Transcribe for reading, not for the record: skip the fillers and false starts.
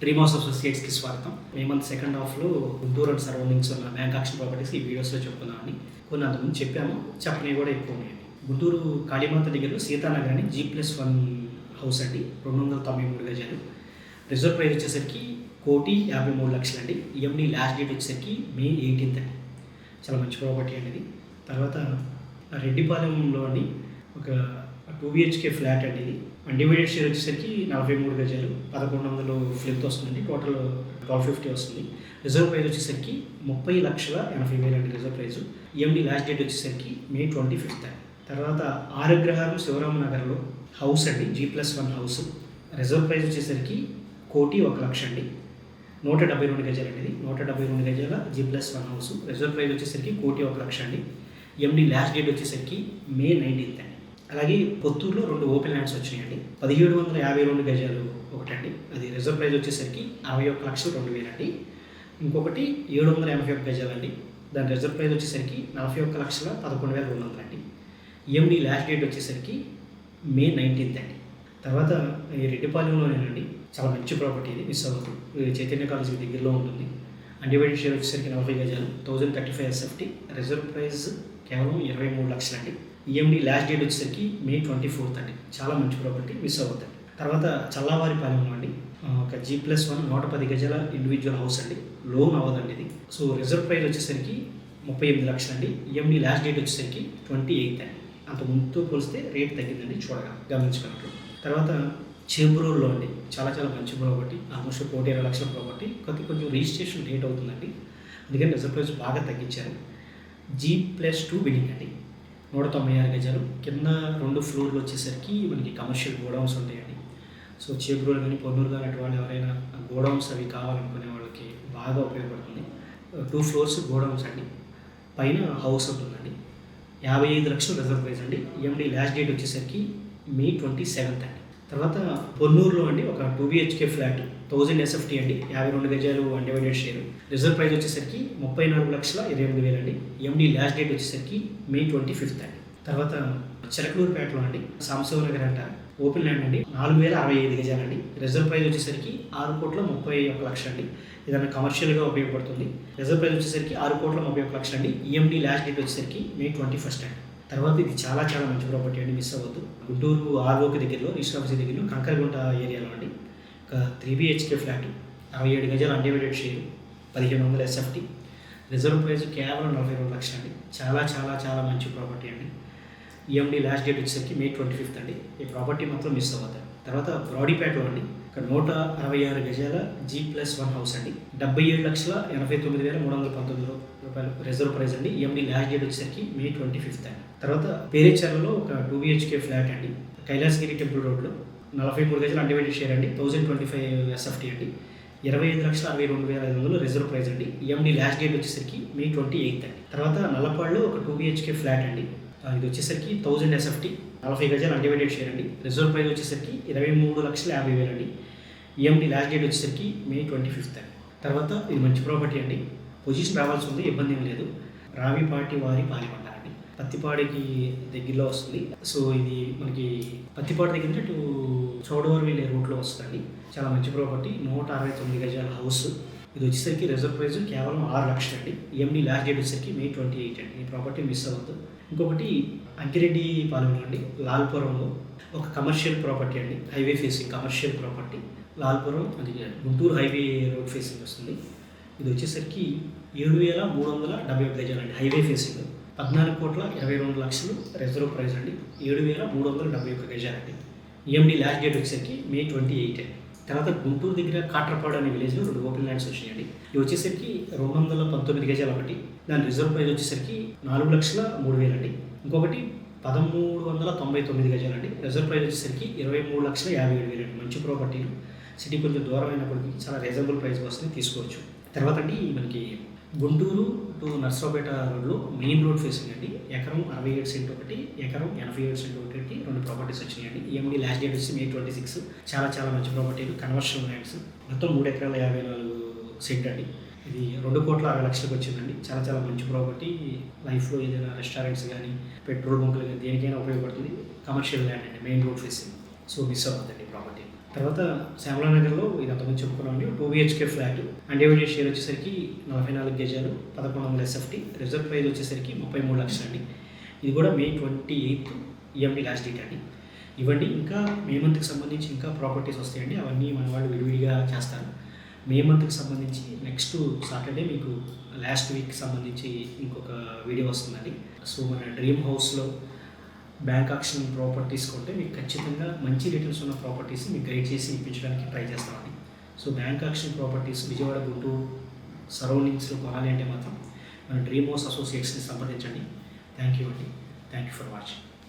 Dream house అసోసియేట్స్కి స్వాగతం. మేమంత second హాఫ్లో Guntur and surroundings ఉన్న బ్యాంక్ ఆక్షన్ ప్రాపర్టీస్ ఈ వీడియోస్లో చెప్పుకుందామని కొన్ని అంతకుముందు చెప్పాము, చెప్పనివి కూడా ఎక్కువ ఉన్నాయండి. గుంటూరు కాళీమాత దగ్గరలో సీతానగర్ అని G+1 హౌస్ అండి, 293 గజాలు. రిజర్వ్ ప్రైస్ వచ్చేసరికి 1,53,00,000 అండి. ఈఎండి లాస్ట్ డేట్ వచ్చేసరికి May 18th అండి. చాలా మంచి ప్రాపర్టీ అండి ఇది. తర్వాత రెడ్డిపాలెంలో అండి ఒక 2 BHK ఫ్లాట్ అండి. ఇది అన్డివైడెడ్ షేర్ వచ్చేసరికి 43 గజాలు, 1100 ఫ్లిప్ వస్తుందండి. టోటల్ 1250 వస్తుంది. రిజర్వ్ ప్రైస్ వచ్చేసరికి 30,80,000 అండి reserve price. EMD last date వచ్చేసరికి May 25th అండి. తర్వాత ఆరగ్రహారం శివరామనగర్లో హౌస్ అండి, G+1 హౌస్. రిజర్వ్ ప్రైస్ వచ్చేసరికి 1,01,00,000 అండి. 172 గజాలు అండి. ఇది 172 గజాల G+1 హౌస్. రిజర్వ్ ప్రైస్ వచ్చేసరికి 1,01,00,000 అండి. ఈఎండి లాస్ట్ డేట్ వచ్చేసరికి May 19th అండి. అలాగే పొత్తూరులో 2 ఓపెన్ ల్యాండ్స్ వచ్చినాయండి. 1,752 గజాలు ఒకటండి, అది రిజర్వ్ ప్రైస్ వచ్చేసరికి 61,02,000 అండి. ఇంకొకటి 781 గజాలండి, దాని రిజర్వ్ ప్రైస్ వచ్చేసరికి 41,11,200 అండి. ఈఎండి లాస్ట్ డేట్ వచ్చేసరికి May 19th అండి. తర్వాత ఈ రెడ్డిపాలెంలోనేనండి, చాలా మంచి ప్రాపర్టీ ఇది, మిస్ అవ్వదు. చైతన్య కాలేజీ దగ్గరలో ఉంటుంది. అన్డివైడెడ్ షేర్ వచ్చేసరికి 40 గజాలు, 1035 SFT. రిజర్వ్ ప్రైస్ కేవలం 23 లక్షలు అండి. ఈఎండి లాస్ట్ డేట్ వచ్చేసరికి May 24th అండి. చాలా మంచి ప్రాపర్టీ, మిస్ అవ్వద్దండి. తర్వాత చల్లావారిపాలెంలో అండి ఒక G+1 110 గజాల ఇండివిజువల్ హౌస్ అండి. లోన్ అవ్వదండి ఇది. సో రిజర్వ్ ప్రైస్ వచ్చేసరికి 38 లక్షలు అండి. ఈఎండి లాస్ట్ డేట్ వచ్చేసరికి 28th అండి. అంత ముందుతో పోలిస్తే రేట్ తగ్గిందండి, గమనించుకున్నట్లు. తర్వాత చేబ్రోల్లో అండి చాలా చాలా మంచి ప్రాపర్టీ, ఆల్మోస్ట్ 1,20,00,000 ప్రాపర్టీ. కొంచెం రిజిస్ట్రేషన్ లేట్ అవుతుందండి, అందుకని రిజర్వ్ ప్రైస్ బాగా తగ్గించారు. G+2 బిల్డింగ్ అండి, 196 గజాలు. కింద 2 ఫ్లోర్లు వచ్చేసరికి మనకి కమర్షియల్ గోడౌన్స్ ఉంటాయండి. సో చేబ్రోలు కానీ పొన్నూరు కానీ అటు వాళ్ళు ఎవరైనా గోడౌన్స్ అవి కావాలనుకునే వాళ్ళకి బాగా ఉపయోగపడుతుంది. 2 floors గోడౌన్స్ అండి, పైన హౌస్ ఉంటుందండి. 55 లక్షలు రిజర్వ్ ప్రైస్ అండి. ఈఎండి లాస్ట్ డేట్ వచ్చేసరికి May 27th అండి. తర్వాత పొన్నూరులో అండి ఒక 2 BHK ఫ్లాట్ 1000 SFT అండి, 52 గజాలు అన్డివైడెడ్ షేర్. రిజర్వ్ ప్రైస్ వచ్చేసరికి 34,28,000 అండి. ఈఎండి లాస్ట్ డేట్ వచ్చేసరికి May 25th అండి. తర్వాత చిలకలూరుపేటలో అండి సాంబశివనగర్ అంట ఓపెన్ ల్యాండ్ అండి, 4,065 గజాలండి. రిజర్వ్ ప్రైస్ వచ్చేసరికి 6,31,00,000 అండి. ఏదైనా కమర్షియల్గా ఉపయోగపడుతుంది. రిజర్వ్ ప్రైస్ వచ్చేసరికి 6,31,00,000 అండి. ఈఎండి లాస్ట్ డేట్ వచ్చేసరికి May 21st అండి. తర్వాత ఇది చాలా చాలా మంచి ప్రాపర్టీ అండి, మిస్ అవ్వద్దు. గుంటూరు ఆర్ఓకి దగ్గరలో, రిజిస్టర్ ఆఫీస్ దగ్గరలో, కంకరగుంట ఏరియాలో అండి ఒక 3 BHK ఫ్లాట్ 67 గజాలు undivided share, 1,500 SFT. Reserve price కేవలం 42 లక్షలు అండి. చాలా చాలా చాలా మంచి ప్రాపర్టీ అండి. ఈఎండి లాస్ట్ డేట్ వచ్చేసరికి May 25th అండి. ఈ ప్రాపర్టీ మాత్రం మిస్ అవ్వద్దు. తర్వాత బ్రాడీపేటలో అండి ఇక్కడ 166 గజాల G+1 హౌస్ అండి, 77,89,319 రూపాయలు రిజర్వ్ ప్రైస్ అండి. ఈఎండి లాస్ట్ డేట్ వచ్చేసరికి May 25th అండి. తర్వాత పేరేచర్లలో ఒక 2 BHK ఫ్లాట్ అండి, కైలాసగిరి టెంపుల్ రోడ్లో, 43 గజాలు అన్డివైడెడ్ షేర్ అండి, 1025 SFT అండి, 25,62,500 రిజర్వ్ ప్రైస్ అండి. ఈఎండి లాస్ట్ డేట్ వచ్చేసరికి May 28th అండి. తర్వాత నల్లపాడులో ఒక 2 BHK ఫ్లాట్ అండి, ఇది వచ్చేసరికి 1000 SFT, 40 గజాలు అన్డివైడెడ్ షేర్ అండి. రిజర్వ్ ప్రైస్ వచ్చేసరికి 23,50,000 అండి. ఈఎండి లాస్ట్ డేట్ వచ్చేసరికి May 25th అండి. తర్వాత ఇది మంచి ప్రాపర్టీ అండి, పొజిషన్ రావాల్సి ఉంది, ఇబ్బంది ఏం లేదు. రావిపాటి వారి పాలెం అండి, పత్తిపాడికి దగ్గరలో వస్తుంది. సో ఇది మనకి పత్తిపాడు దగ్గర నుంచి చౌడవరం వెళ్ళే రూట్లో వస్తుందండి. చాలా మంచి ప్రాపర్టీ, 169 గజాల హౌస్. ఇది వచ్చేసరికి రిజర్వ్ ప్రైస్ కేవలం 6 లక్షలు అండి. ఈఎండి లాస్ట్ డేట్ వచ్చేసరికి May 28 అండి. ఈ ప్రాపర్టీ మిస్ అవ్వద్దు. ఇంకొకటి అంకిరెడ్డి పాలెంలో అండి, లాల్పురంలో ఒక కమర్షియల్ ప్రాపర్టీ అండి, highway facing commercial property. Lalpuram అది గుంటూరు హైవే రోడ్ ఫేసింగ్ వస్తుంది. ఇది వచ్చేసరికి 7,371 గజాలండి, హైవే ఫేసింగ్, 14,22,00,000 రిజర్వ్ ప్రైస్ అండి. 7,371 గజాలండి. ఈఎండి లాస్ట్ డేట్ వచ్చేసరికి May 28 అండి. తర్వాత గుంటూరు దగ్గర కాట్రపాడు అనే విలేజ్లో 2 ఓపెన్ ల్యాండ్స్ వచ్చినాయండి. ఇవి వచ్చేసరికి 219 గజాలు ఒకటి, దాని రిజర్వ్ ప్రైస్ వచ్చేసరికి 4,03,000 అండి. ఇంకొకటి 1,399 గజాలండి, రిజర్వ్ ప్రైస్ వచ్చేసరికి 23,57,000 అండి. మంచి ప్రాపర్టీలు, సిటీ కొంచెం దూరం అయినప్పటికీ చాలా రీజనబుల్ ప్రైస్ వస్తుంది, తీసుకోవచ్చు. తర్వాత అండి మనకి గుంటూరు టు నర్సరావుపేట రోడ్లో మెయిన్ రోడ్ ఫేసింగ్ అండి, ఎకరం 67 సెంట్ ఒకటి, ఎకరం 87 సెంట్ ఒకటి, 2 ప్రాపర్టీస్ వచ్చినాయండి. ఈఎండి లాస్ట్ డేట్ వచ్చి May 26. చాలా చాలా మంచి ప్రాపర్టీలు, కన్వర్షన్ ల్యాండ్స్. మొత్తం 3 ఎకరాల 54 సెంట్ అండి. ఇది 2,60,00,000 వచ్చిందండి. చాలా చాలా మంచి ప్రాపర్టీ. లైఫ్లో ఏదైనా రెస్టారెంట్స్ కానీ, పెట్రోల్ బంకులు కానీ, దేనికైనా ఉపయోగపడుతుంది. కమర్షియల్ ల్యాండ్ అండి, main road facing. So miss అవ్వద్దండి ప్రాపర్టీ. తర్వాత శ్యామలానగర్లో ఇది అంతకుముందు చెప్పుకున్నామండి, 2 BHK ఫ్లాట్ అన్డివైడెడ్ షేర్ వచ్చేసరికి 44 గజాలు 1100 SFT, రిజర్వ్ ప్రైస్ వచ్చేసరికి 33 లక్షలు అండి. ఇది కూడా May 28 EMD లాస్ట్ డేట్ అండి. ఇవ్వండి. ఇంకా మే మంత్కి సంబంధించి ఇంకా ప్రాపర్టీస్ వస్తాయండి, అవన్నీ మన వాళ్ళు విడివిడిగా చేస్తారు. మే మంత్కి సంబంధించి నెక్స్ట్ సాటర్డే మీకు లాస్ట్ వీక్ సంబంధించి ఇంకొక వీడియో వస్తుందండి. సో మన డ్రీమ్ హౌస్లో బ్యాంక్ ఆక్షన్ ప్రాపర్టీస్ కొంటే మీకు ఖచ్చితంగా మంచి రిటర్న్స్ ఉన్న ప్రాపర్టీస్ మీకు గైడ్ చేసి ఇప్పించడానికి ట్రై చేస్తామండి. So bank auction properties Vijayawada, Guntur సరౌండింగ్స్లో కొనాలి అంటే మాత్రం మన డ్రీమ్ హౌస్ అసోసియేట్స్ని సంప్రదించండి. థ్యాంక్ యూ అండి. Thank you for watching.